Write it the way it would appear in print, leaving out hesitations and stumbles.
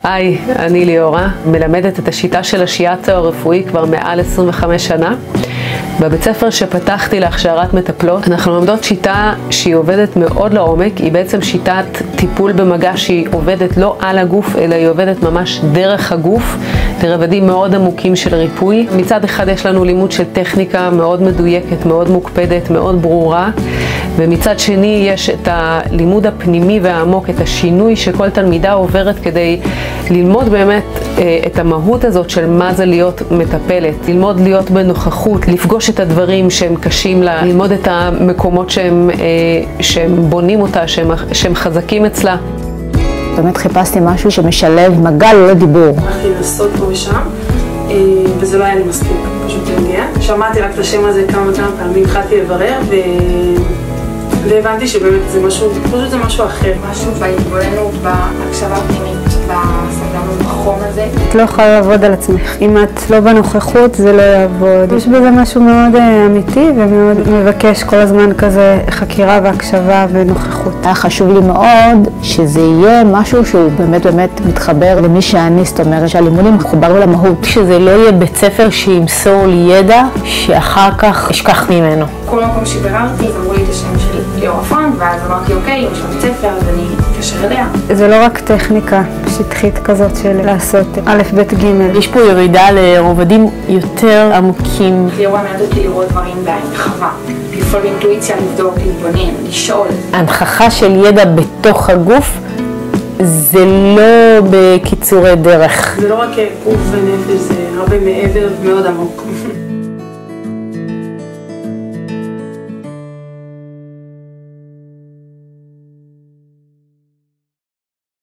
היי, אני ליאורה, מלמדת את השיטה של השיאטו הרפואי כבר מעל 25 שנה. בבית ספר שפתחתי להכשרת מטפלות, אנחנו לומדות שיטה שהיא עובדת מאוד לעומק, היא בעצם שיטת טיפול במגע שהיא עובדת לא על הגוף, אלא היא עובדת ממש דרך הגוף, לרבדים מאוד עמוקים של ריפוי. מצד אחד יש לנו לימוד של טכניקה מאוד מדויקת, מאוד מוקפדת, מאוד ברורה, ומצד שני יש את הלימוד הפנימי והעמוק, את השינוי שכל תלמידה עוברת כדי ללמוד באמת את המהות הזאת של מה זה להיות מטפלת, ללמוד להיות בנוכחות, לפגוש את הדברים שהם קשים לה, ללמוד את המקומות שהם בונים אותה, שהם חזקים אצלה. באמת חיפשתי משהו שמשלב מגע ללא דיבור. הלכתי לנסות פה ושם, וזה לא היה לי מספיק, פשוט להגיע. שמעתי רק את השם הזה כמה פעמים, התחלתי לברר והבנתי שבאמת זה משהו, פשוט זה משהו אחר. משהו בהתבוננות, בהקשבה הפנימית, בסבלנות, בחום הזה. את לא יכולה לעבוד על עצמך. אם את לא בנוכחות זה לא יעבוד. יש בזה משהו מאוד אמיתי ומאוד מבקש כל הזמן כזה חקירה והקשבה ונוכחות. היה חשוב לי מאוד שזה יהיה משהו שהוא באמת מתחבר למי שאני, זאת אומרת שהלימודים מחובר למהות. שזה לא יהיה בית ספר שימסור לי ידע שאחר כך אשכח ממנו. כל מקום שביררתי, אמרו לי את השם של ליאורה פרנק, ואז אמרתי אוקיי, יש שם בית ספר, אז אני אתקשר אליה. זה לא רק טכניקה שטחית כזאת של לעשות א', ב', ג'. יש פה ירידה לרובדים יותר עמוקים. ליאורה מלמדת לי לראות דברים בעין רחבה, לפעול באינטואיציה, לבדוק, להתבונן, לשאול. הנכחה של ידע בתוך הגוף זה לא בקיצורי דרך. זה לא רק גוף ונפש, זה הרבה מעבר ומאוד עמוק.